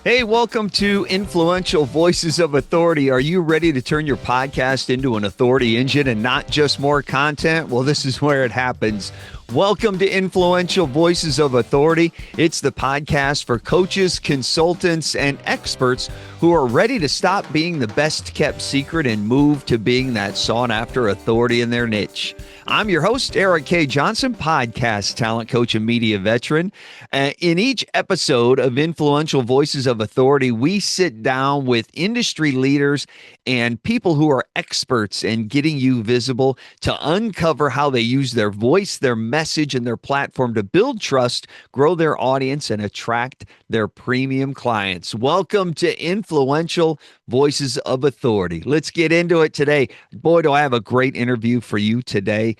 Hey, welcome to Influential Voices of Authority. Are you ready to turn your podcast into an authority engine and not just more content? Well, this is where it happens. Welcome to Influential Voices of Authority. It's the podcast for coaches, consultants, and experts who are ready to stop being the best kept secret and move to being that sought after authority in their niche. I'm your host, Erik K. Johnson, podcast talent coach and media veteran. In each episode of Influential Voices of Authority, we sit down with industry leaders and people who are experts in getting you visible to uncover how they use their voice, their message, and their platform to build trust, grow their audience, and attract their premium clients. Welcome to Influential Voices of Authority. Let's get into it today. Boy, do I have a great interview for you today.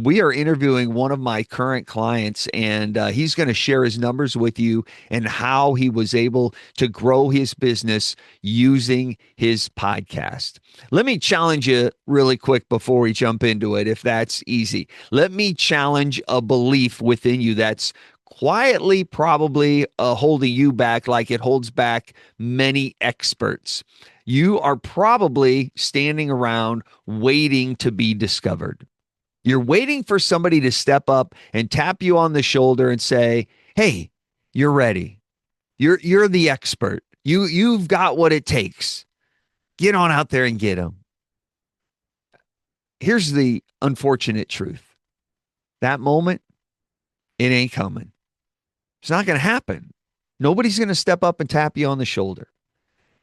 We are interviewing one of my current clients, and he's going to share his numbers with you and how he was able to grow his business using his podcast. Let me challenge you really quick before we jump into it, if that's easy. Let me challenge a belief within you that's quietly probably holding you back like it holds back many experts. You are probably standing around waiting to be discovered. You're waiting for somebody to step up and tap you on the shoulder and say, "Hey, you're ready. You're the expert. You've got what it takes. Get on out there and get them." Here's the unfortunate truth. That moment, it ain't coming. It's not going to happen. Nobody's going to step up and tap you on the shoulder.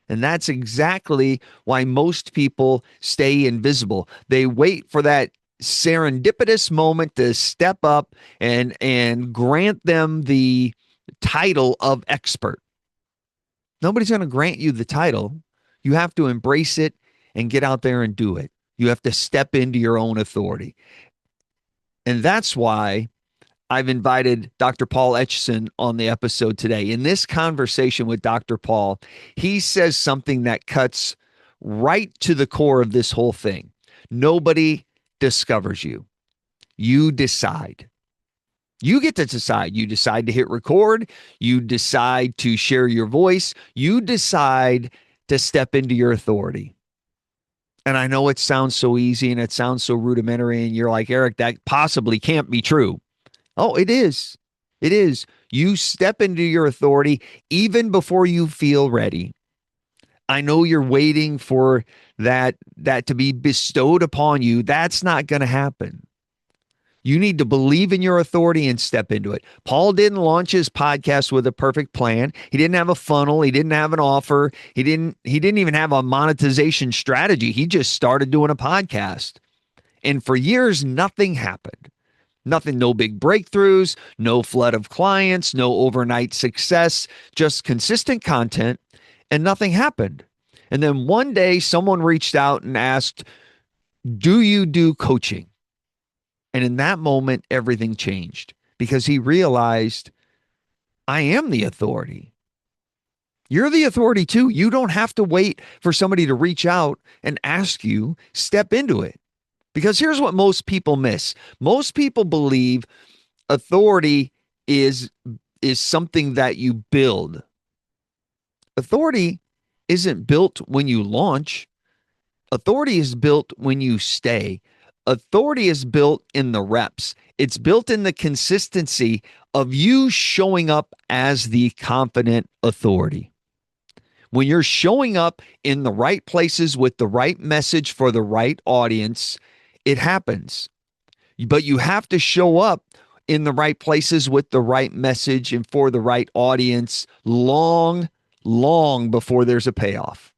And that's exactly why most people stay invisible. They wait for that serendipitous moment to step up and grant them the title of expert. Nobody's going to grant you the title. You have to embrace it and get out there and do it. You have to step into your own authority. And that's why I've invited Dr. Paul Etchison on the episode today. In this conversation with Dr. Paul, he says something that cuts right to the core of this whole thing. Nobody discovers you. You decide. You get to decide. You decide to hit record. You decide to share your voice. You decide to step into your authority. And I know it sounds so easy and it sounds so rudimentary, and you're like, "Erik, that possibly can't be true." Oh, it is. It is. You step into your authority even before you feel ready. I know you're waiting for that to be bestowed upon you. That's not going to happen. You need to believe in your authority and step into it. Paul didn't launch his podcast with a perfect plan. He didn't have a funnel. He didn't have an offer. He didn't even have a monetization strategy. He just started doing a podcast. And for years, nothing happened. Nothing, no big breakthroughs, no flood of clients, no overnight success, just consistent content, and nothing happened. And then one day someone reached out and asked, "Do you do coaching?" And in that moment, everything changed because he realized, I am the authority. You're the authority too. You don't have to wait for somebody to reach out and ask you, step into it. Because here's what most people miss. Most people believe authority is something that you build. Authority isn't built when you launch. Authority is built when you stay. Authority is built in the reps. It's built in the consistency of you showing up as the confident authority. When you're showing up in the right places with the right message for the right audience, it happens. But you have to show up in the right places with the right message and for the right audience long before there's a payoff.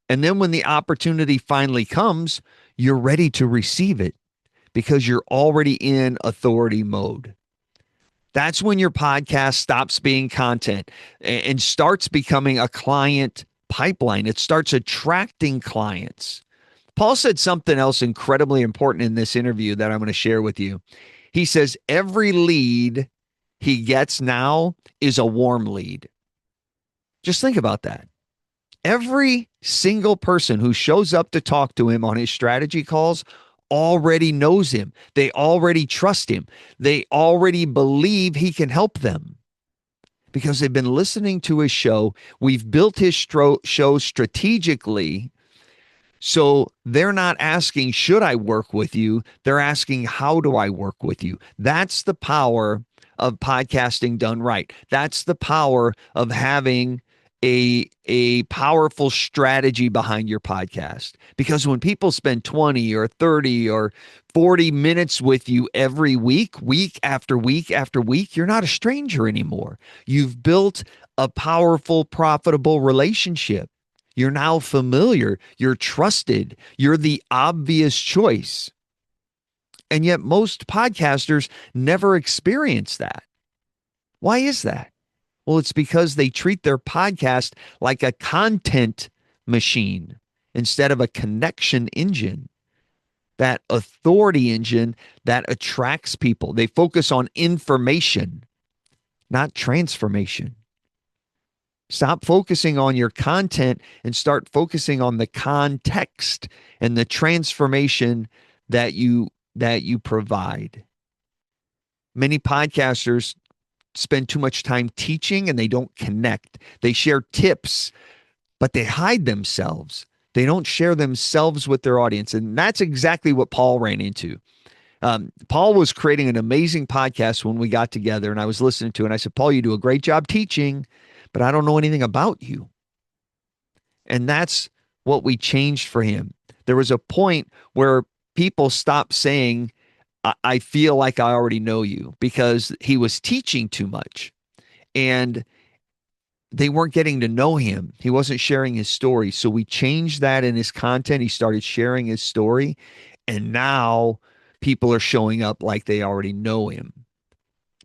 And then when the opportunity finally comes, you're ready to receive it because you're already in authority mode. That's when your podcast stops being content and starts becoming a client pipeline. It starts attracting clients. Paul said something else incredibly important in this interview that I'm going to share with you. He says, every lead he gets now is a warm lead. Just think about that. Every single person who shows up to talk to him on his strategy calls already knows him. They already trust him. They already believe he can help them. because they've been listening to his show. We've built his show strategically. So they're not asking, should I work with you? They're asking, how do I work with you? That's the power of podcasting done right. That's the power of having a powerful strategy behind your podcast. Because when people spend 20 or 30 or 40 minutes with you every week, week after week after week, you're not a stranger anymore. You've built a powerful, profitable relationship. You're now familiar. You're trusted. You're the obvious choice. And yet most podcasters never experience that. Why is that? Well, it's because they treat their podcast like a content machine instead of a connection engine, that authority engine that attracts people. They focus on information, not transformation. Stop focusing on your content and start focusing on the context and the transformation that you provide. Many podcasters spend too much time teaching and they don't connect. They share tips, but they hide themselves. They don't share themselves with their audience. And that's exactly what Paul ran into. Paul was creating an amazing podcast when we got together, and I was listening to it. And I said, Paul, you do a great job teaching, but I don't know anything about you. And that's what we changed for him. There was a point where people stopped saying, I feel like I already know you, because he was teaching too much and they weren't getting to know him. He wasn't sharing his story. So we changed that in his content. He started sharing his story, and now people are showing up like they already know him.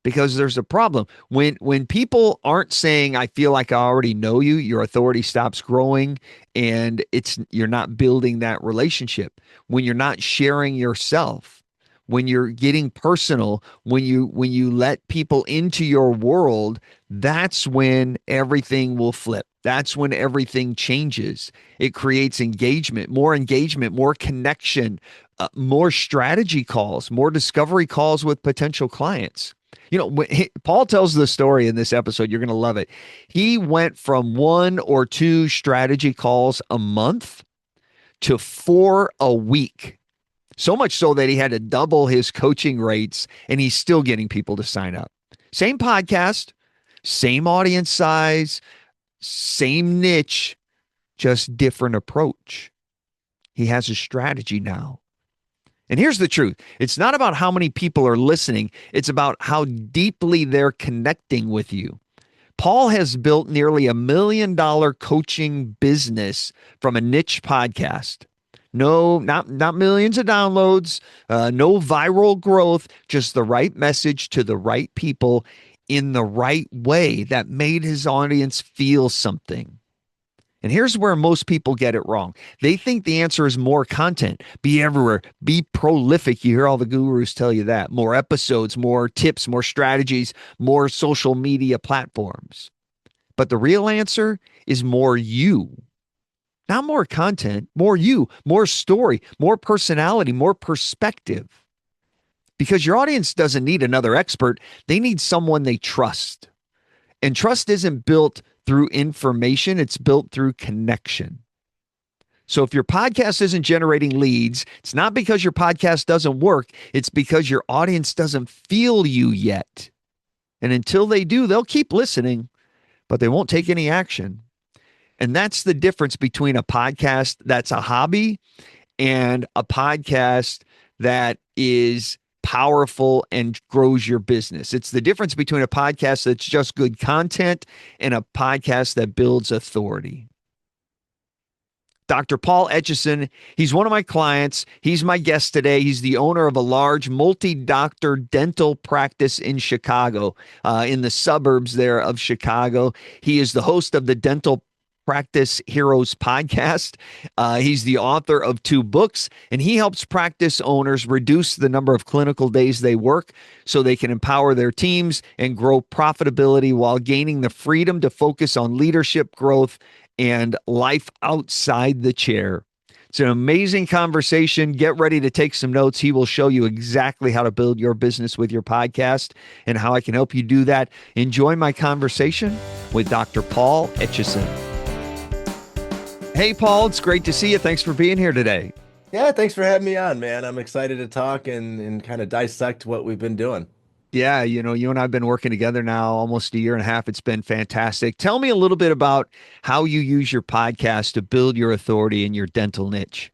Because there's a problem. When people aren't saying, I feel like I already know you, your authority stops growing, and you're not building that relationship. When you're not sharing yourself, when you're getting personal, when you let people into your world, that's when everything will flip. That's when everything changes. It creates engagement, more connection, more strategy calls, more discovery calls with potential clients. You know, Paul tells the story in this episode. You're going to love it. He went from 1 or 2 strategy calls a month to 4 a week. So much so that he had to double his coaching rates, and he's still getting people to sign up. Same podcast, same audience size, same niche, just different approach. He has a strategy now. And here's the truth. It's not about how many people are listening. It's about how deeply they're connecting with you. Paul has built nearly $1 million coaching business from a niche podcast. No, not millions of downloads, no viral growth, just the right message to the right people in the right way that made his audience feel something. And here's where most people get it wrong. They think the answer is more content, be everywhere, be prolific. You hear all the gurus tell you that. More episodes, more tips, more strategies, more social media platforms. But the real answer is more you. Not more content, more you, more story, more personality, more perspective. Because your audience doesn't need another expert. They need someone they trust. And trust isn't built through information. It's built through connection. So if your podcast isn't generating leads, it's not because your podcast doesn't work. It's because your audience doesn't feel you yet. And until they do, they'll keep listening, but they won't take any action. And that's the difference between a podcast that's a hobby and a podcast that is powerful and grows your business. It's the difference between a podcast that's just good content and a podcast that builds authority. Dr. Paul Etchison, he's one of my clients. He's my guest today. He's the owner of a large multi-doctor dental practice in Chicago, in the suburbs there of Chicago. He is the host of the Dental Practice Heroes podcast. He's the author of 2 books, and he helps practice owners reduce the number of clinical days they work so they can empower their teams and grow profitability while gaining the freedom to focus on leadership growth and life outside the chair. It's an amazing conversation. Get ready to take some notes. He will show you exactly how to build your business with your podcast and how I can help you do that. Enjoy my conversation with Dr. Paul Etchison. Hey, Paul, it's great to see you. Thanks for being here today. Yeah, thanks for having me on, man. I'm excited to talk and kind of dissect what we've been doing. Yeah, you and I have been working together now almost a year and a half. It's been fantastic. Tell me a little bit about how you use your podcast to build your authority in your dental niche.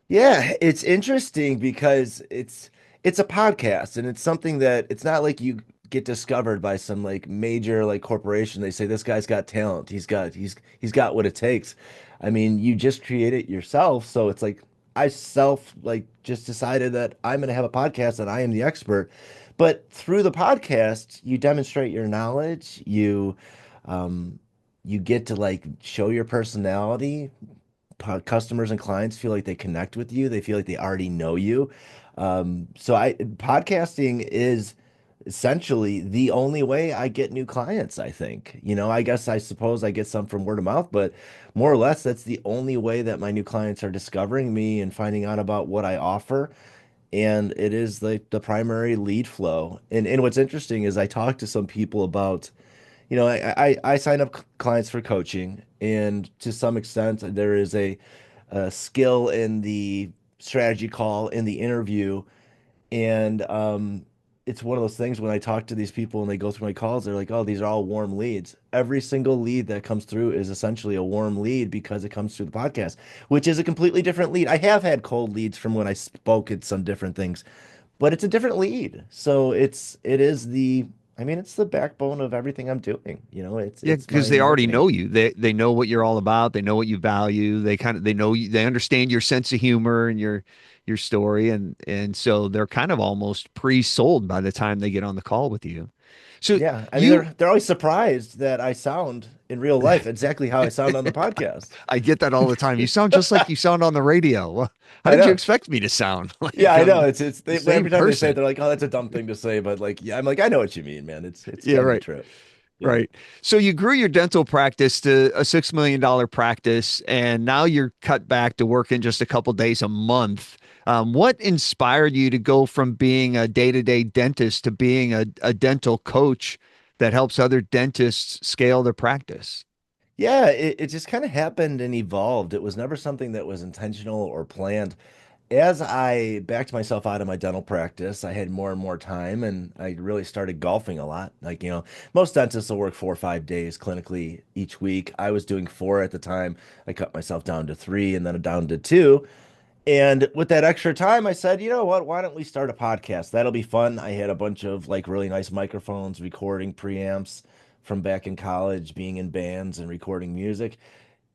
Yeah, it's interesting because it's a podcast and it's something that it's not like you get discovered by some like major like corporation. They say this guy's got talent. He's got what it takes. I mean, you just create it yourself, so it's like I self like just decided that I'm going to have a podcast and I am the expert. But through the podcast, you demonstrate your knowledge, um you get to like show your personality. Customers and clients feel like they connect with you. They feel like they already know you. So I podcasting is essentially the only way I get new clients, I think. I suppose I get some from word of mouth, but more or less that's the only way that my new clients are discovering me and finding out about what I offer. And it is like the primary lead flow. And what's interesting is I talk to some people about I sign up clients for coaching, and to some extent, there is a skill in the strategy call, in the interview, and it's one of those things when I talk to these people and they go through my calls, they're like, "Oh, these are all warm leads." Every single lead that comes through is essentially a warm lead because it comes through the podcast, which is a completely different lead. I have had cold leads from when I spoke at some different things, but it's a different lead. So it's the backbone of everything I'm doing. Yeah, It's because my they already marketing. know you. They know what you're all about. They know what you value. They know you, they understand your sense of humor and your story, and so they're kind of almost pre-sold by the time they get on the call with you. So Yeah, I mean you they're always surprised that I sound in real life exactly how I sound on the podcast. I get that all the time. You sound just like you sound on the radio. Well, how I did you know. expect me to sound Yeah, like I know. I'm the same Every time they say it, person? they're like, "Oh, that's a dumb thing to say," but like, yeah, I'm like, I know what you mean, man. It's Yeah, got to be right. true. Yeah. Right. So you grew your dental practice to a $6 million practice, and now you're cut back to working just a couple days a month. What inspired you to go from being a day-to-day dentist to being a dental coach that helps other dentists scale their practice? Yeah, it just kind of happened and evolved. It was never something that was intentional or planned. As I backed myself out of my dental practice, I had more and more time and I really started golfing a lot. Like, most dentists will work 4 or 5 days clinically each week. I was doing four at the time. I cut myself down to three and then down to two. And with that extra time, I said, you know what? Why don't we start a podcast? That'll be fun. I had a bunch of like really nice microphones, recording preamps from back in college, being in bands and recording music.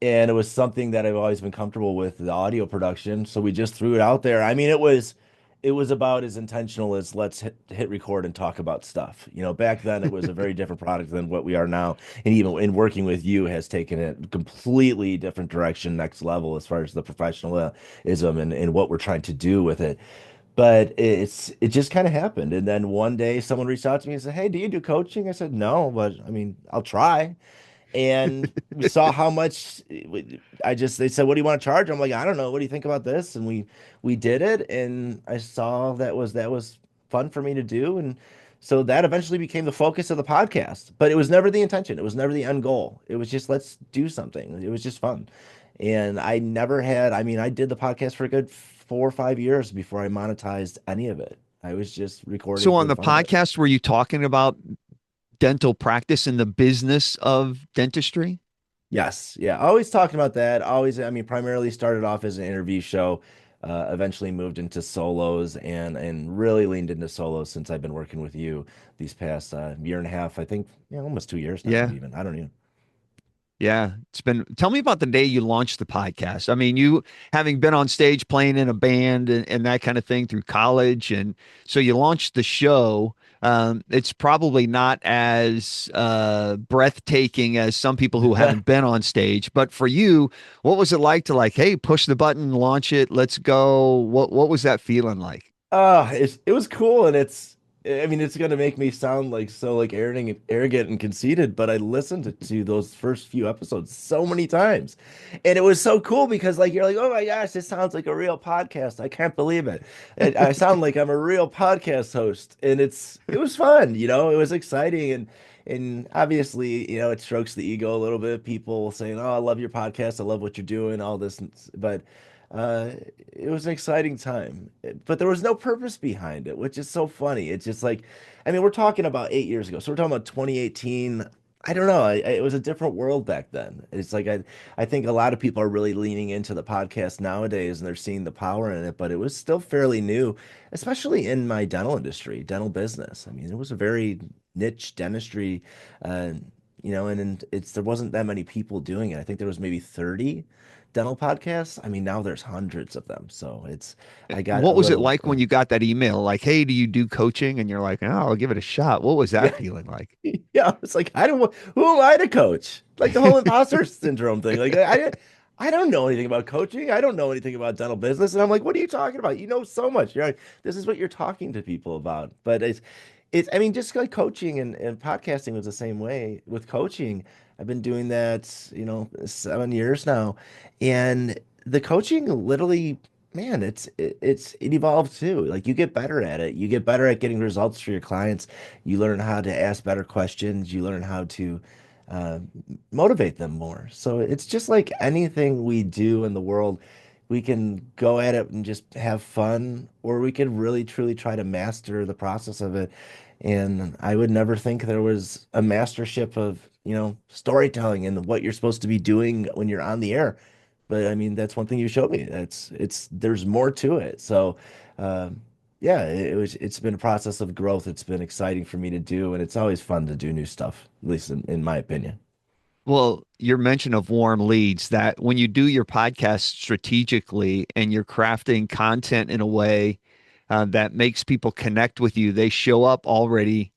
And it was something that I've always been comfortable with, the audio production. So we just threw it out there. I mean, it was about as intentional as let's hit record and talk about stuff. Back then it was a very different product than what we are now. And even in working with you has taken it completely different direction, next level as far as the professionalism and what we're trying to do with it. But it just kind of happened. And then one day someone reached out to me and said, "Hey, do you do coaching?" I said, "No, but I mean, I'll try." And we saw how much they said, "What do you want to charge?" I'm like, "I don't know. What do you think about this?" And we did it, and I saw that was fun for me to do, and so that eventually became the focus of the podcast. But it was never the intention. It was never the end goal. It was just let's do something. It was just fun. And I mean, I did the podcast for a good 4 or 5 years before I monetized any of it. I was just recording So for on the the fun of it. podcast, were you talking about dental practice and the business of dentistry? Yes, yeah, always talking about that. Always, I mean, primarily started off as an interview show, eventually moved into solos and really leaned into solos since I've been working with you these past year and a half. I think, almost 2 years now, Yeah. even. I don't even. Yeah, it's been. Tell me about the day you launched the podcast. I mean, you having been on stage playing in a band and that kind of thing through college, and so you launched the show. It's probably not as breathtaking as some people who haven't been on stage, but for you, what was it like to like, hey, push the button, launch it, let's go? What was that feeling like? It was cool, and I mean, it's gonna make me sound like so like arrogant and conceited, but I listened to those first few episodes so many times, and it was so cool because like you're like, oh my gosh, this sounds like a real podcast. I can't believe it. I sound like I'm a real podcast host, and it was fun, it was exciting, and obviously, it strokes the ego a little bit. People saying, oh, I love your podcast, I love what you're doing, all this, but. Uh, it was an exciting time, but there was no purpose behind it, which is so funny. It's just like, I mean, we're talking about 8 years ago, so we're talking about 2018. I don't know. It was a different world back then. It's like I think a lot of people are really leaning into the podcast nowadays, and they're seeing the power in it. But it was still fairly new, especially in my dental industry, dental business. I mean, it was a very niche dentistry, uh, and there wasn't that many people doing it. I think there was maybe 30 dental podcasts. I mean, now there's hundreds of them. So I got What a was it little, like when you got that email? Like, hey, do you do coaching? And you're like, oh, I'll give it a shot. What was that yeah, feeling like? yeah. It's like, who am I to coach? Like the whole imposter syndrome thing. Like, I don't know anything about coaching. I don't know anything about dental business. And I'm like, what are you talking about? You know so much. You're like, this is what you're talking to people about. But I mean, just like coaching and podcasting was the same way with coaching. I've been doing that, 7 years now. And the coaching literally, man, it evolved too. Like you get better at it. You get better at getting results for your clients. You learn how to ask better questions. You learn how to uh, motivate them more. So it's just like anything we do in the world. We can go at it and just have fun, or we can really truly try to master the process of it. And I would never think there was a mastership of, storytelling and what you're supposed to be doing when you're on the air. But I mean, that's one thing you showed me. There's more to it. So, um, yeah, it's been a process of growth. It's been exciting for me to do, and it's always fun to do new stuff, at least in my opinion. Well, your mention of warm leads, that when you do your podcast strategically and you're crafting content in a way that makes people connect with you, they show up already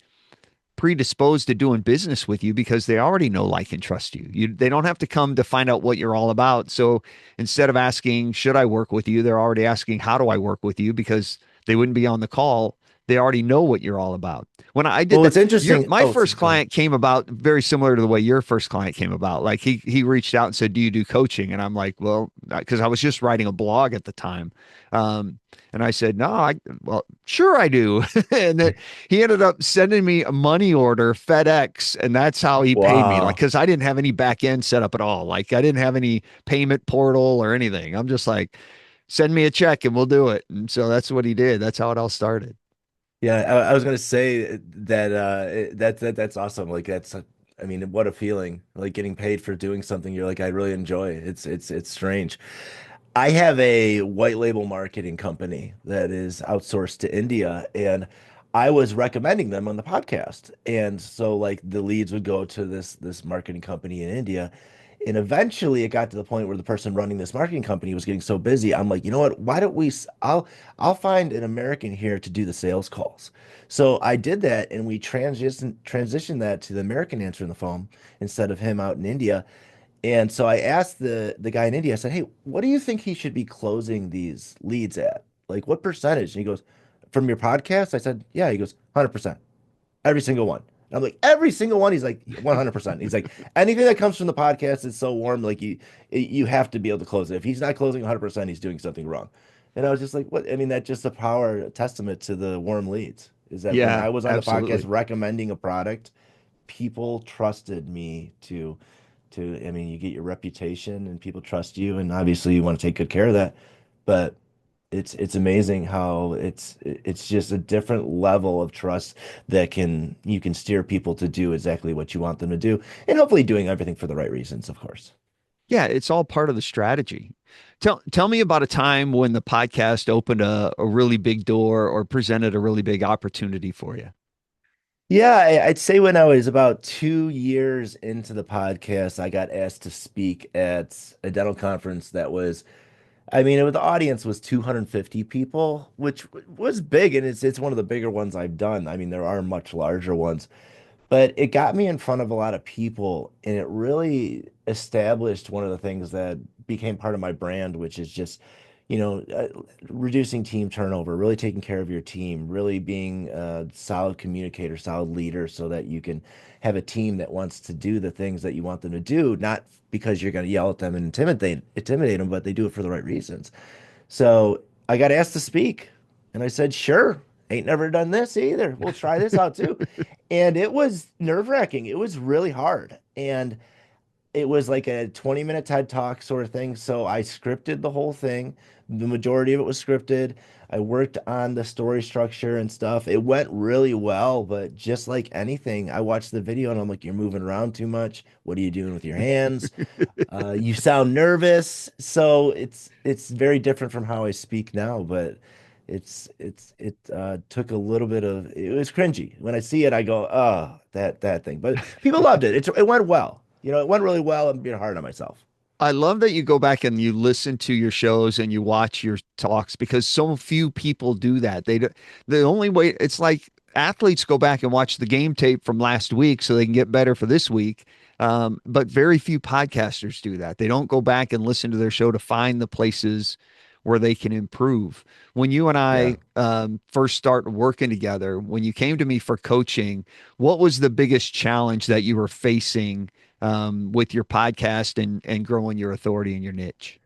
predisposed to doing business with you because they already know, like, and trust you. They don't have to come to find out what you're all about. So instead of asking, should I work with you? They're already asking, how do I work with you? Because they wouldn't be on the call. They already know what you're all about. When I did Well, that, it's interesting. my Oh, first go ahead. client came about very similar to the way your first client came about. Like he reached out and said, "Do you do coaching?" And I'm like, "Well," because I was just writing a blog at the time. Um, and I said, "No, well, sure I do." And then he ended up sending me a money order, FedEx, and that's how he paid me. Like, Wow. because I didn't have any back end set up at all. Like, I didn't have any payment portal or anything. I'm just like, send me a check and we'll do it. And so that's what he did. That's how it all started. Yeah, I was gonna say that that's awesome. Like I mean, what a feeling. Like getting paid for doing something you're like, I really enjoy. It's strange. I have a white label marketing company that is outsourced to India, and I was recommending them on the podcast. And so like the leads would go to this marketing company in India. And eventually it got to the point where the person running this marketing company was getting so busy. I'm like, you know what? Why don't we I'll find an American here to do the sales calls. So I did that and we transitioned that to the American answering the phone instead of him out in India. And so I asked the guy in India, I said, "Hey, what do you think he should be closing these leads at? Like what percentage?" And he goes, "From your podcast?" I said, "Yeah." He goes, "100%. Every single one." And I'm like, "Every single one?" He's like, "100%." He's like, "Anything that comes from the podcast is so warm, like you have to be able to close it. If he's not closing 100%, he's doing something wrong." And I was just like, "What?" I mean, that's just a power a testament to the warm leads. Is that when Yeah, I was on the podcast absolutely. recommending a product, people trusted me I mean, you get your reputation and people trust you, and obviously you want to take good care of that. But it's amazing how it's just a different level of trust that you can steer people to do exactly what you want them to do, and hopefully doing everything for the right reasons, of course. Yeah, it's all part of the strategy. Tell me about a time when the podcast opened a really big door or presented a really big opportunity for you. Yeah, I'd say when I was about 2 years into the podcast, I got asked to speak at a dental conference that was, I mean, the audience was 250 people, which was big, and it's one of the bigger ones I've done. I mean, there are much larger ones, but it got me in front of a lot of people, and it really established one of the things that became part of my brand, which is just, reducing team turnover, really taking care of your team, really being a solid communicator, solid leader, so that you can have a team that wants to do the things that you want them to do, not because you're going to yell at them and intimidate them, but they do it for the right reasons. So I got asked to speak, and I said, sure. Ain't never done this either. We'll try this out too. And it was nerve-wracking. It was really hard. And it was like a 20-minute TED Talk sort of thing. So I scripted the whole thing. The majority of it was scripted. I worked on the story structure and stuff. It went really well, but just like anything, I watched the video and I'm like, you're moving around too much. What are you doing with your hands? You sound nervous. So it's very different from how I speak now, but it took a little bit of it was cringy. When I see it, I go, oh, that thing. But people loved it. It went well. It went really well. I'm being hard on myself. I love that you go back and you listen to your shows and you watch your talks because so few people do that. The only way it's like athletes go back and watch the game tape from last week so they can get better for this week. But very few podcasters do that. They don't go back and listen to their show to find the places where they can improve. When you and Yeah. I first started working together, when you came to me for coaching, what was the biggest challenge that you were facing with your podcast and growing your authority in your niche?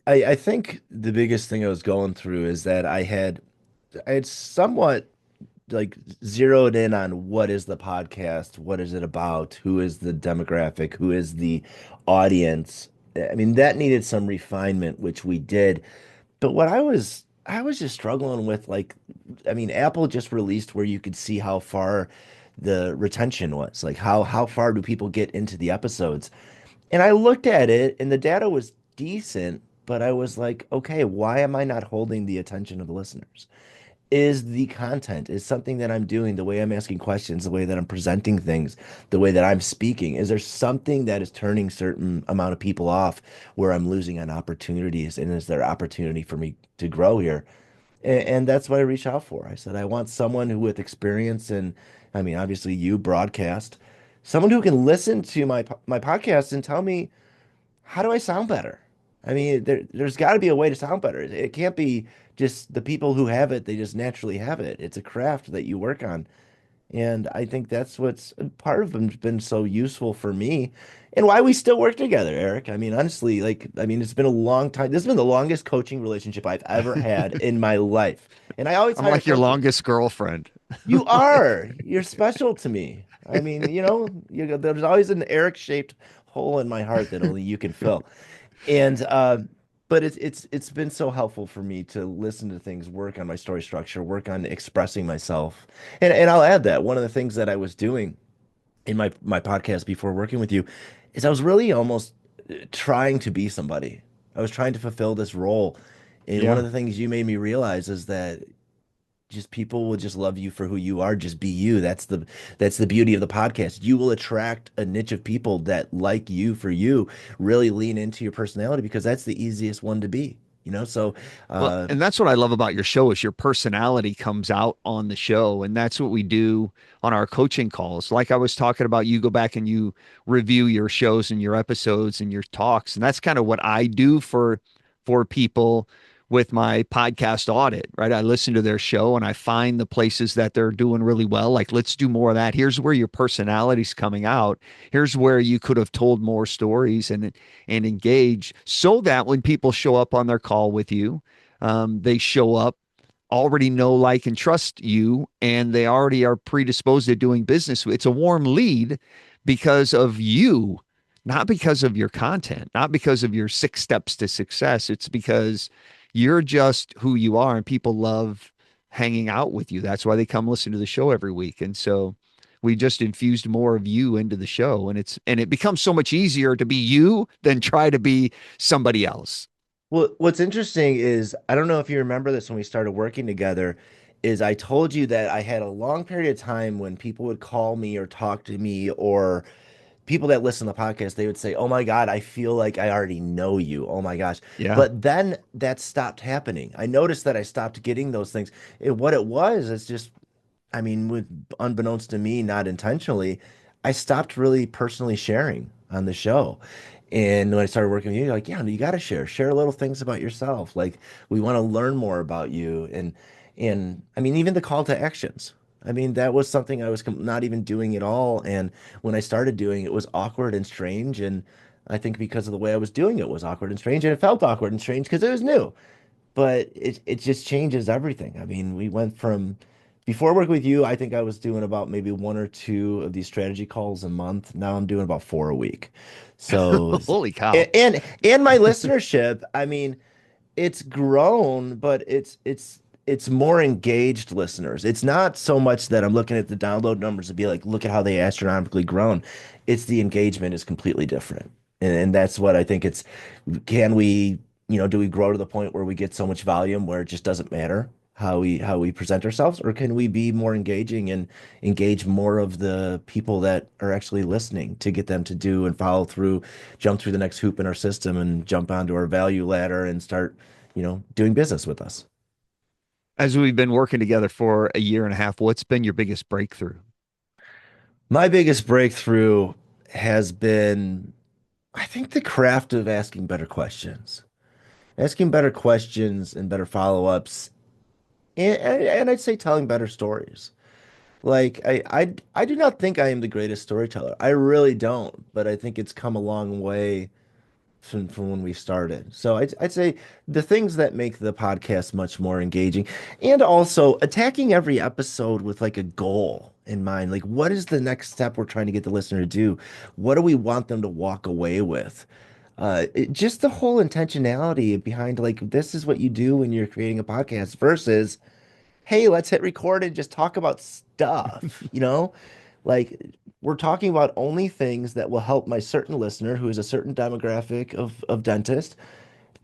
I think the biggest thing I was going through is that I had somewhat like zeroed in on what is the podcast, what is it about, who is the demographic, who is the audience. I mean, that needed some refinement, which we did. But what I was just struggling with, like, I mean, Apple just released where you could see how far the retention was, like how far do people get into the episodes. And I looked at it and the data was decent, but I was like, okay, why am I not holding the attention of the listeners? Is something that I'm doing, the way I'm asking questions, the way that I'm presenting things, the way that I'm speaking, is there something that is turning certain amount of people off where I'm losing on opportunities? And is there opportunity for me to grow here? And that's what I reached out for. I said, I want someone who with experience and I mean, obviously you broadcast, someone who can listen to my podcast and tell me how do I sound better? I mean, there's got to be a way to sound better. It can't be just the people who have it, they just naturally have it. It's a craft that you work on. And I think that's what's part of been so useful for me and why we still work together, Eric. I mean, honestly, like, I mean, it's been a long time. This has been the longest coaching relationship I've ever had in my life. And I always I'm hire like your coaches. longest girlfriend. You are. You're special to me. I mean, there's always an Eric-shaped hole in my heart that only you can fill. And but it's been so helpful for me to listen to things, work on my story structure, work on expressing myself. And I'll add that one of the things that I was doing in my podcast before working with you is I was really almost trying to be somebody. I was trying to fulfill this role. And one Yeah. of the things you made me realize is that just people will just love you for who you are. Just be you. That's the beauty of the podcast. You will attract a niche of people that like you for you. Really lean into your personality because that's the easiest one to be. So Well, uh, and that's what I love about your show is your personality comes out on the show, and that's what we do on our coaching calls. Like I was talking about, you go back and you review your shows and your episodes and your talks, and that's kind of what I do for people with my podcast audit, right? I listen to their show and I find the places that they're doing really well. Like, let's do more of that. Here's where your personality's coming out. Here's where you could have told more stories and engage so that when people show up on their call with you, they show up, already know, like, and trust you, and they already are predisposed to doing business. It's a warm lead because of you, not because of your content, not because of your 6 steps to success. It's because you're just who you are, and people love hanging out with you. That's why they come listen to the show every week. And so we just infused more of you into the show, and it becomes so much easier to be you than try to be somebody else. well, what's interesting is I don't know if you remember this when we started working together. Is I told you that I had a long period of time when people would call me or talk to me or people that listen to the podcast, they would say, "Oh my God, I feel like I already know you. Oh my gosh." Yeah. But then that stopped happening. I noticed that I stopped getting those things. What it was is just, I mean, unbeknownst to me, not intentionally, I stopped really personally sharing on the show. And when I started working with you, you're like, yeah, you got to share little things about yourself. Like we want to learn more about you. And I mean, even the call to actions. I mean, that was something I was not even doing at all. And when I started doing it, it was awkward and strange. And I think because of the way I was doing it was awkward and strange. And it felt awkward and strange because it was new, but it just changes everything. I mean, we went from before working with you, I think I was doing about maybe one or two of these strategy calls a month. Now I'm doing about four a week. So, Holy cow. and my listenership, I mean, it's grown, but it's more engaged listeners. It's not so much that I'm looking at the download numbers and be like, look at how they astronomically grown. It's the engagement is completely different. And that's what I think it's, can we, do we grow to the point where we get so much volume where it just doesn't matter how we present ourselves, or can we be more engaging and engage more of the people that are actually listening to get them to do and follow through, jump through the next hoop in our system and jump onto our value ladder and start, doing business with us. As we've been working together for a year and a half, what's been your biggest breakthrough? My biggest breakthrough has been, I think, the craft of asking better questions. Asking better questions and better follow-ups, and I'd say telling better stories. Like I do not think I am the greatest storyteller. I really don't, but I think it's come a long way from when we started. So I'd say the things that make the podcast much more engaging, and also attacking every episode with like a goal in mind. Like, what is the next step we're trying to get the listener to do? What do we want them to walk away with? Just the whole intentionality behind like this is what you do when you're creating a podcast versus hey, let's hit record and just talk about stuff, Like we're talking about only things that will help my certain listener who is a certain demographic of dentist.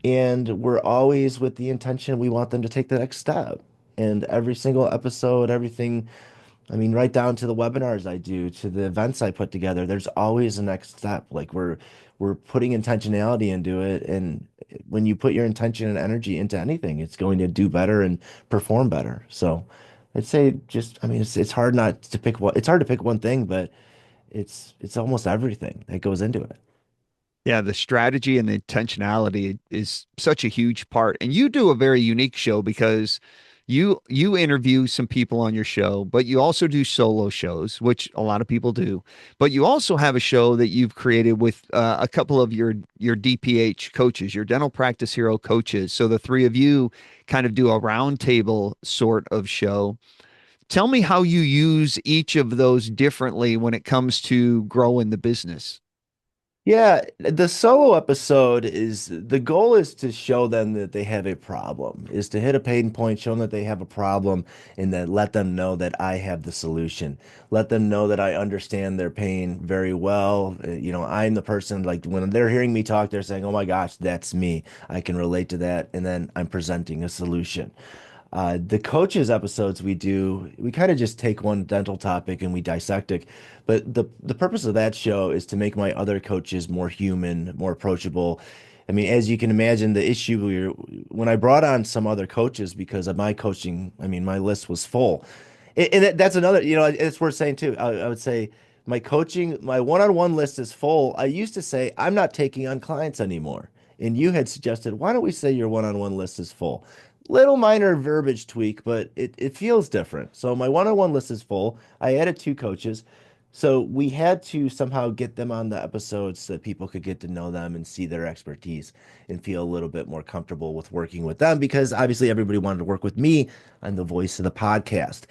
And we're always with the intention we want them to take the next step. And every single episode, everything, I mean, right down to the webinars I do, to the events I put together, there's always a next step. Like we're putting intentionality into it. And when you put your intention and energy into anything, it's going to do better and perform better. So I'd say just, I mean, it's hard not to pick one, it's hard to pick one thing, but it's almost everything that goes into it. Yeah, the strategy and the intentionality is such a huge part. And you do a very unique show because you interview some people on your show, but you also do solo shows, which a lot of people do. But you also have a show that you've created with a couple of your DPH coaches, your dental practice hero coaches. So the three of you kind of do a roundtable sort of show. Tell me how you use each of those differently when it comes to growing the business. Yeah, the solo episode is the goal is to show them that they have a problem, is to hit a pain point, show them that they have a problem, and then let them know that I have the solution. Let them know that I understand their pain very well. I'm the person like when they're hearing me talk, they're saying, "Oh my gosh, that's me. I can relate to that." And then I'm presenting a solution. The coaches episodes we do, we kind of just take one dental topic and we dissect it. But the purpose of that show is to make my other coaches more human, more approachable. I mean, as you can imagine, the issue when I brought on some other coaches because of my coaching, I mean, my list was full. And that's another, it's worth saying too. I would say my coaching, my one-on-one list is full. I used to say I'm not taking on clients anymore. And you had suggested, why don't we say your one-on-one list is full? Little minor verbiage tweak, but it feels different. So my one-on-one list is full. I added two coaches. So we had to somehow get them on the episodes so that people could get to know them and see their expertise and feel a little bit more comfortable with working with them because obviously everybody wanted to work with me. I'm the voice of the podcast.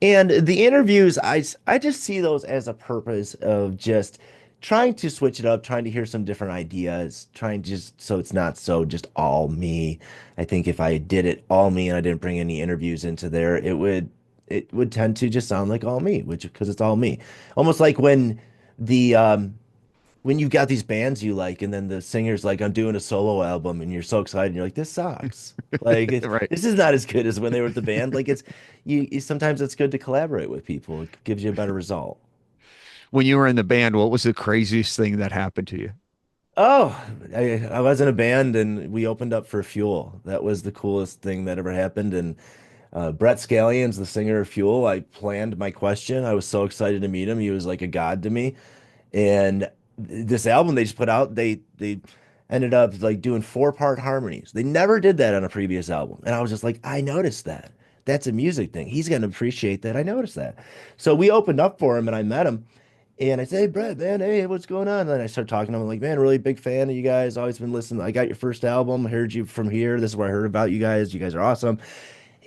And the interviews, I just see those as a purpose of just trying to switch it up, trying to hear some different ideas, trying just so it's not so just all me. I think if I did it all me and I didn't bring any interviews into there, it would tend to just sound like all me, which because it's all me. Almost like the when you've got these bands you like, and then the singer's like, I'm doing a solo album, and you're so excited, and you're like, this sucks. Like Right. this is not as good as when they were at the band. Like sometimes it's good to collaborate with people. It gives you a better result. When you were in the band, what was the craziest thing that happened to you? Oh, I was in a band and we opened up for Fuel. That was the coolest thing that ever happened. And Brett Scalion's the singer of Fuel. I planned my question. I was so excited to meet him. He was like a god to me. And this album they just put out, they ended up like doing 4-part harmonies. They never did that on a previous album. And I was just like, I noticed that. That's a music thing. He's gonna appreciate that. I noticed that. So we opened up for him and I met him. And I said, hey, Brett, man, hey, what's going on? And then I started talking to him. I'm like, man, really big fan of you guys. Always been listening. I got your first album. I heard you from here. This is where I heard about you guys. You guys are awesome.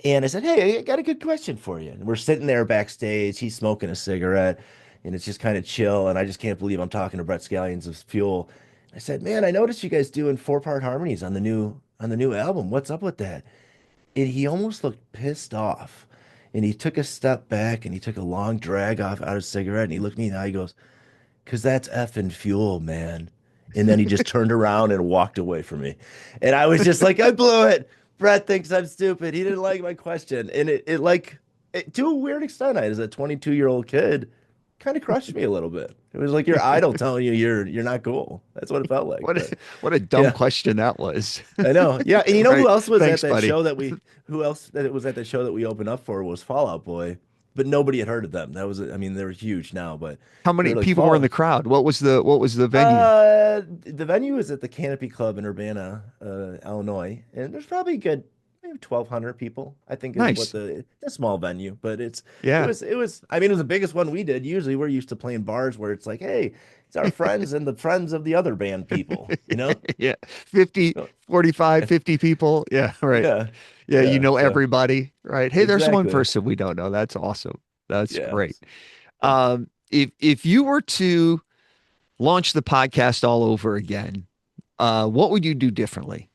And I said, hey, I got a good question for you. And we're sitting there backstage. He's smoking a cigarette, and it's just kind of chill. And I just can't believe I'm talking to Brett Scallions of Fuel. I said, man, I noticed you guys doing 4-part harmonies on the new album. What's up with that? And he almost looked pissed off. And he took a step back and he took a long drag off out of his cigarette. And he looked me in the eye. He goes, because that's effing fuel, man. And then he just turned around and walked away from me. And I was just like, I blew it. Brett thinks I'm stupid. He didn't like my question. And to a weird extent, I, as a 22-year-old kid, kind of crushed me a little bit. It was like your idol telling you you're not cool. That's what it felt like. What But what a dumb yeah, question that was. I know. Yeah. And you know who Right. else was at Thanks, that buddy. show who else that it was at the show that we opened up for was Fall Out Boy, but nobody had heard of them. That was, I mean, they're huge now, but How they many were like people were in Fall. the crowd? What was the venue? The venue is at the Canopy Club in Urbana, Illinois, and there's probably a good maybe 1,200 people. I think is what Nice. the small venue, but it Yeah. was it was. I mean, it was the biggest one we did. Usually, we're used to playing bars where it's like, hey, it's our friends and the friends of the other band people, you know? Yeah. 50, So, 45, 50 people. Yeah, right. yeah, Yeah, you yeah. know So everybody, right? Hey, there's one exactly, person we don't know. That's awesome. That's yeah. great. Yeah. If you were to launch the podcast all over again, what would you do differently?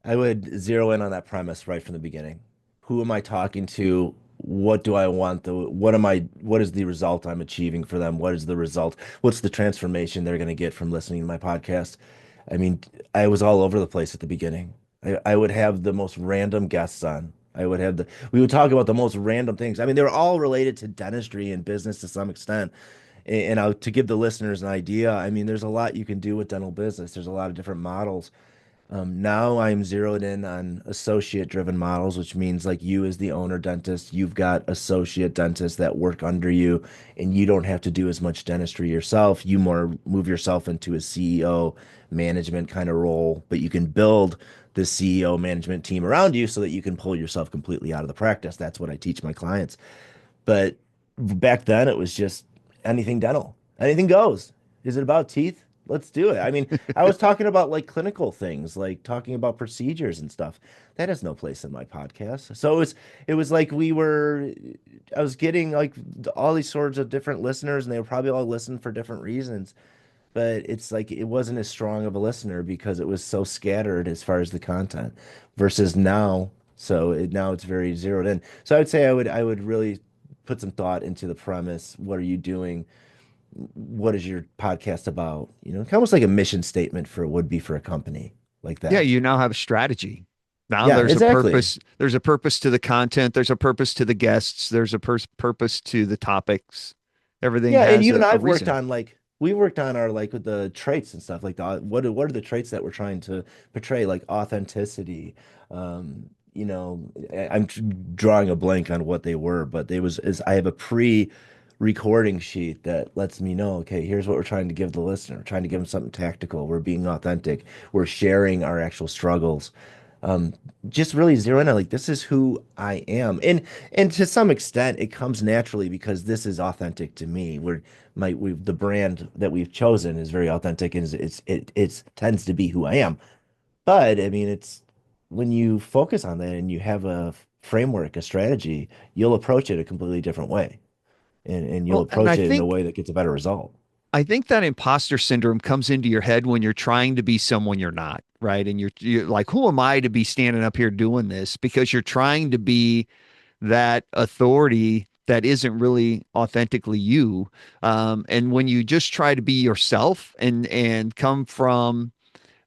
I would zero in on that premise right from the beginning. Who am I talking to? What do I want? What is the result I'm achieving for them? What is the result? What's the transformation they're going to get from listening to my podcast? I mean, I was all over the place at the beginning. I would have the most random guests on. We would talk about the most random things. I mean, they were all related to dentistry and business to some extent. To give the listeners an idea, I mean, there's a lot you can do with dental business. There's a lot of different models. Now I'm zeroed in on associate driven models, which means like you as the owner dentist, you've got associate dentists that work under you, and you don't have to do as much dentistry yourself. You more move yourself into a CEO management kind of role, but you can build the CEO management team around you so that you can pull yourself completely out of the practice. That's what I teach my clients. But back then it was just anything dental, anything goes. Is it about teeth? Let's do it. I mean, I was talking about like clinical things, like talking about procedures and stuff. That has no place in my podcast. So it was like I was getting like all these sorts of different listeners, and they were probably all listening for different reasons. But it's like it wasn't as strong of a listener because it was so scattered as far as the content versus now. Now it's very zeroed in. So I would say I would really put some thought into the premise. What are you doing? What is your podcast about? Almost like a mission statement would be for a company like Yeah, that. you now have a strategy. Now Yeah, there's a exactly. purpose. There's a purpose to the content. There's a purpose to the guests. There's a purpose to the topics. Everything Yeah, and has you and a I've worked reason. on like we worked on our like with the traits and stuff like that. What are the traits that we're trying to portray? Like authenticity. I'm drawing a blank on what they were, but they was is I have a pre-recording sheet that lets me know, okay, here's what we're trying to give the listener. We're trying to give them something tactical. We're being authentic. We're sharing our actual struggles. Um, just really zeroing in like this is who I am. And to some extent it comes naturally because this is authentic to me. The brand that we've chosen is very authentic and it's tends to be who I am. But I mean it's when you focus on that and you have a framework, a strategy, you'll approach it a completely different way. And you'll Well, and I approach it in a think way that gets a better result. I think that imposter syndrome comes into your head when you're trying to be someone you're not, right? And you're like, who am I to be standing up here doing this? Because you're trying to be that authority that isn't really authentically you. And when you just try to be yourself and come from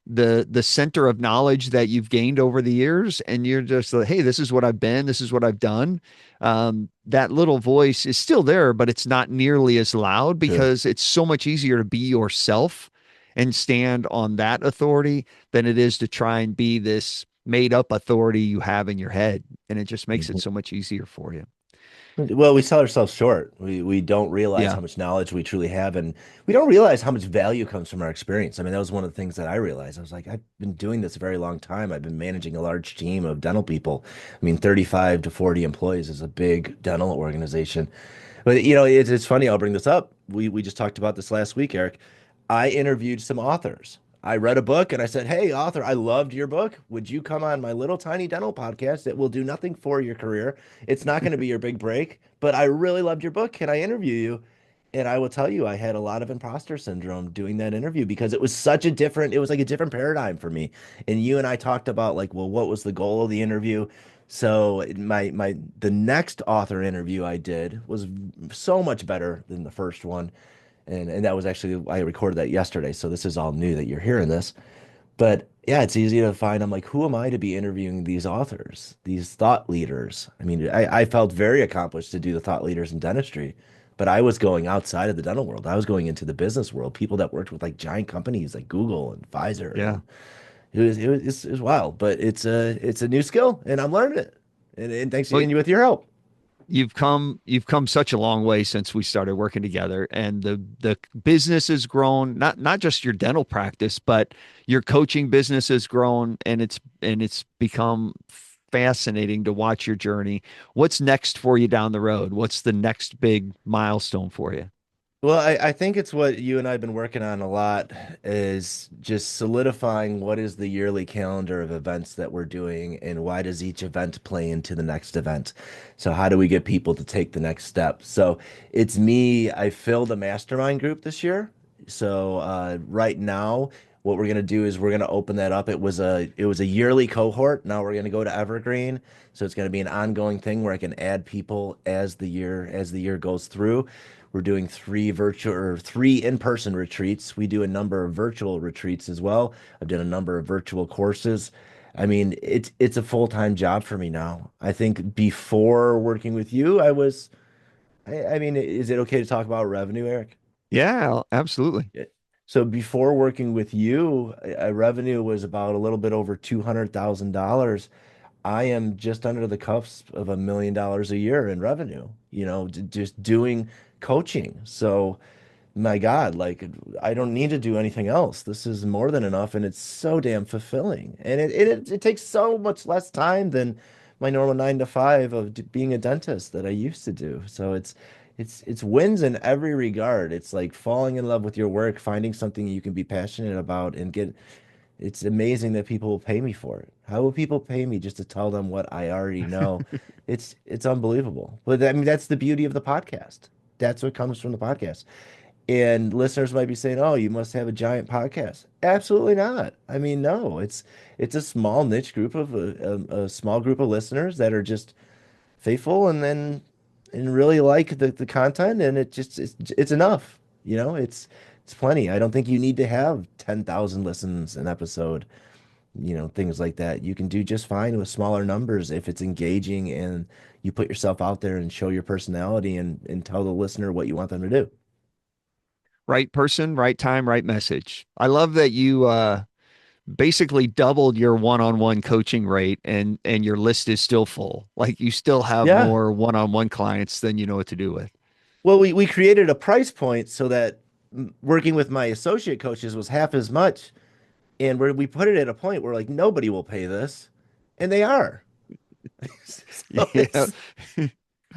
the center of knowledge that you've gained over the years, and you're just like, hey, this is what I've been, this is what I've done. That little voice is still there, but it's not nearly as loud True. because it's so much easier to be yourself and stand on that authority than it is to try and be this made up authority you have in your head. And it just makes it Mhm. so much easier for you. Well, we sell ourselves short. We don't realize how Yeah. much knowledge we truly have, and we don't realize how much value comes from our experience. I mean, that was one of the things that I realized. I was like, I've been doing this a very long time. I've been managing a large team of dental people. I mean, 35 to 40 employees is a big dental organization. But it's funny. I'll bring this up. We just talked about this last week, Eric. I interviewed some authors. I read a book and I said, "Hey, author, I loved your book. Would you come on my little tiny dental podcast? It will do nothing for your career. It's not going to be your big break, but I really loved your book. Can I interview you?" And I will tell you, I had a lot of imposter syndrome doing that interview because it was like a different paradigm for me. And you and I talked about like, well, what was the goal of the interview? So the next author interview I did was so much better than the first one. And that was actually, I recorded that yesterday. So this is all new that you're hearing this. But yeah, it's easy to find. I'm like, who am I to be interviewing these authors, these thought leaders? I mean, I felt very accomplished to do the thought leaders in dentistry, but I was going outside of the dental world. I was going into the business world, people that worked with like giant companies like Google and Pfizer, Yeah. and it was wild. But it's a new skill, and I'm learning it. And thanks Well, and you with your help. you've come such a long way since we started working together, and the business has grown, not just your dental practice, but your coaching business has grown, and it's become fascinating to watch your journey. What's next for you down the road? What's the next big milestone for you? Well, I think it's what you and I have been working on a lot is just solidifying what is the yearly calendar of events that we're doing and why does each event play into the next event? So how do we get people to take the next step? So it's me, I filled a mastermind group this year. So right now, what we're gonna do is we're gonna open that up. It was a yearly cohort. Now we're gonna go to Evergreen. So it's gonna be an ongoing thing where I can add people as the year goes through. We're doing three virtual or three in-person retreats. We do a number of virtual retreats as well. I've done a number of virtual courses. I mean, it's a full-time job for me now. I think before working with you, I mean, is it okay to talk about revenue, Eric? Yeah, absolutely. Yeah. So before working with you, revenue was about a little bit over $200,000. I am just under the cusp of $1 million a year in revenue, just doing coaching. So, my God, like I don't need to do anything else. This is more than enough, and it's so damn fulfilling. And it takes so much less time than my normal 9 to 5 of being a dentist that I used to do. So it's wins in every regard. It's like falling in love with your work, finding something you can be passionate about, and get it's amazing that people will pay me for it. How will people pay me just to tell them what I already know? It's unbelievable. But I mean, that's the beauty of the podcast. That's what comes from the podcast. And listeners might be saying, "Oh, you must have a giant podcast." Absolutely not. I mean, no. It's a small niche group of a small group of listeners that are just faithful and really like the content, and it's enough. It's plenty. I don't think you need to have 10,000 listens an episode, things like that. You can do just fine with smaller numbers if it's engaging and you put yourself out there and show your personality and tell the listener what you want them to do. Right person, right time, right message. I love that you basically doubled your one-on-one coaching rate, and your list is still full. Like you still have Yeah. more one-on-one clients than you know what to do with. Well, we created a price point so that working with my associate coaches was half as much. And we put it at a point where like nobody will pay this, and they are. So Yeah.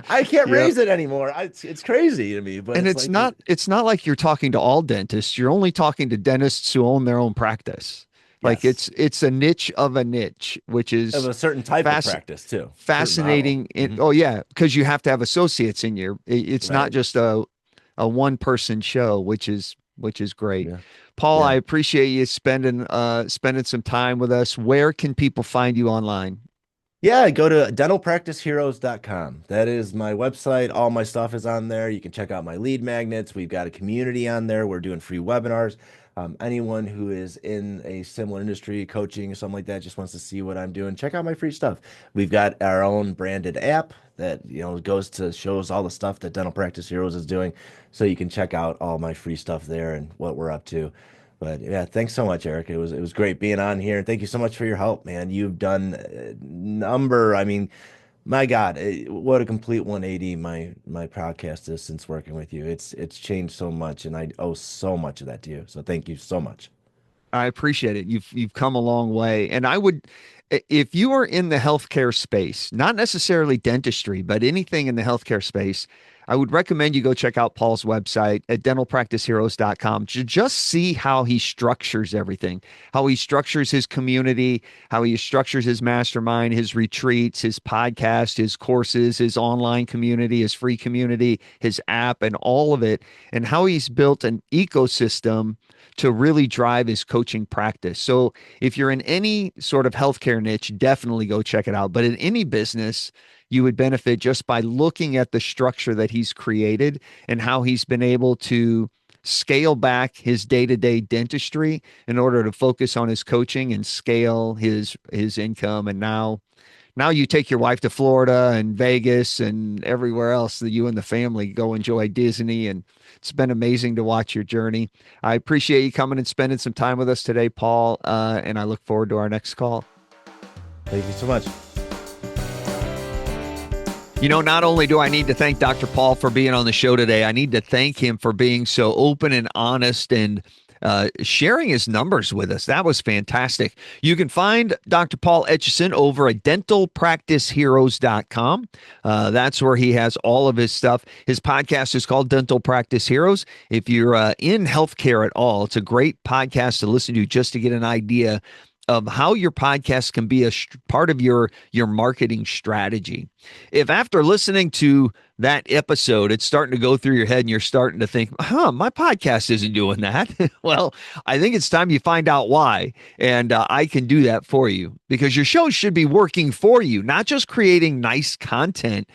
I can't Yeah. raise it anymore. It's crazy to me, but And it's it's like, not like you're talking to all dentists. You're only talking to dentists who own their own practice. Like yes, it's a niche of a niche, which of is a certain type of fas practice too, certain model. fascinating. Oh yeah, because you have to have associates in your. It's not Right. just a one person show, which is great. Yeah. Paul, I Yeah. appreciate you spending some time with us. Where can people find you online? Yeah, go to dentalpracticeheroes.com. That is my website. All my stuff is on there. You can check out my lead magnets. We've got a community on there. We're doing free webinars. Anyone who is in a similar industry, coaching, something like that, just wants to see what I'm doing, check out my free stuff. We've got our own branded app that, goes to shows all the stuff that Dental Practice Heroes is doing. So you can check out all my free stuff there and what we're up to. But yeah, thanks so much, Eric. It was great being on here, and thank you so much for your help, man. You've done I mean, My God, what a complete 180 my podcast is since working with you. It's changed so much, and I owe so much of that to you. So thank you so much. I appreciate it. You've come a long way. And I would, if you are in the healthcare space, not necessarily dentistry, but anything in the healthcare space, I would recommend you go check out Paul's website at dentalpracticeheroes.com to just see how he structures everything, how he structures his community, how he structures his mastermind, his retreats, his podcast, his courses, his online community, his free community, his app, and all of it, and how he's built an ecosystem to really drive his coaching practice. So if you're in any sort of healthcare niche, definitely go check it out. But in any business, you would benefit just by looking at the structure that he's created and how he's been able to scale back his day-to-day dentistry in order to focus on his coaching and scale his income. And now you take your wife to Florida and Vegas and everywhere else that you and the family go enjoy Disney. And it's been amazing to watch your journey. I appreciate you coming and spending some time with us today, Paul. And I look forward to our next call. Thank you so much. You know, not only do I need to thank Dr. Paul for being on the show today, I need to thank him for being so open and honest and sharing his numbers with us. That was fantastic. You can find Dr. Paul Etchison over at dentalpracticeheroes.com. That's where he has all of his stuff. His podcast is called Dental Practice Heroes. If you're in healthcare at all, it's a great podcast to listen to just to get an idea of how your podcast can be a part of your marketing strategy. If after listening to that episode, it's starting to go through your head and you're starting to think, my podcast isn't doing that. Well, I think it's time you find out why. And I can do that for you because your show should be working for you, not just creating nice content.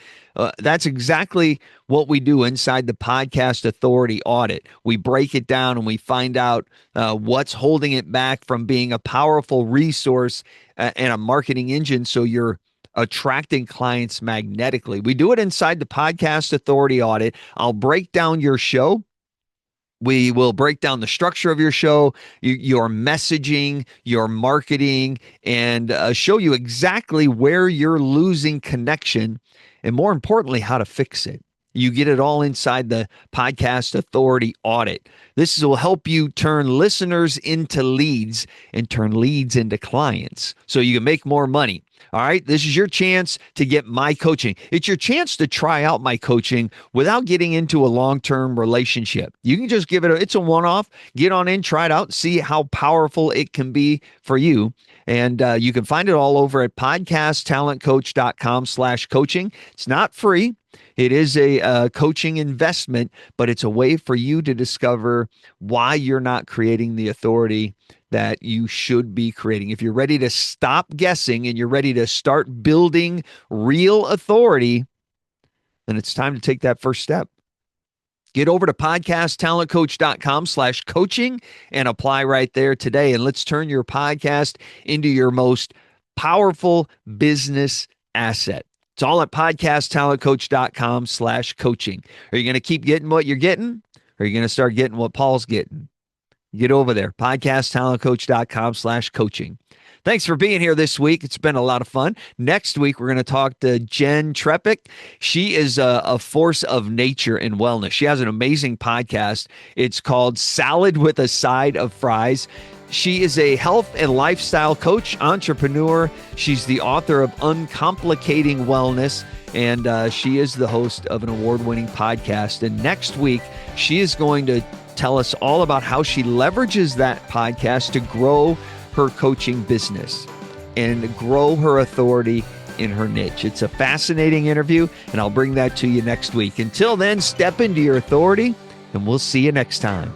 That's exactly what we do inside the Podcast Authority audit. We break it down and we find out what's holding it back from being a powerful resource and a marketing engine so you're attracting clients magnetically. We do it inside the Podcast Authority audit. I'll break down your show. We will break down the structure of your show, your messaging, your marketing, and show you exactly where you're losing connection and more importantly, how to fix it. You get it all inside the Podcast Authority audit. This will help you turn listeners into leads and turn leads into clients so you can make more money. All right. This is your chance to get my coaching. It's your chance to try out my coaching without getting into a long-term relationship. You can just it's a one-off, get on in, try it out, see how powerful it can be for you. And you can find it all over at podcasttalentcoach.com/coaching. It's not free. It is a coaching investment, but it's a way for you to discover why you're not creating the authority that you should be creating. If you're ready to stop guessing and you're ready to start building real authority, then it's time to take that first step. Get over to podcasttalentcoach.com/coaching and apply right there today. And let's turn your podcast into your most powerful business asset. It's all at podcasttalentcoach.com/coaching. Are you going to keep getting what you're getting? Or are you going to start getting what Paul's getting? Get over there, podcasttalentcoach.com/coaching. Thanks for being here this week. It's been a lot of fun. Next week, we're going to talk to Jen Trepic. She is a force of nature in wellness. She has an amazing podcast. It's called Salad with a Side of Fries. She is a health and lifestyle coach, entrepreneur. She's the author of Uncomplicating Wellness, and she is the host of an award-winning podcast. And next week, she is going to tell us all about how she leverages that podcast to grow her coaching business and grow her authority in her niche. It's a fascinating interview, and I'll bring that to you next week. Until then, step into your authority, and we'll see you next time.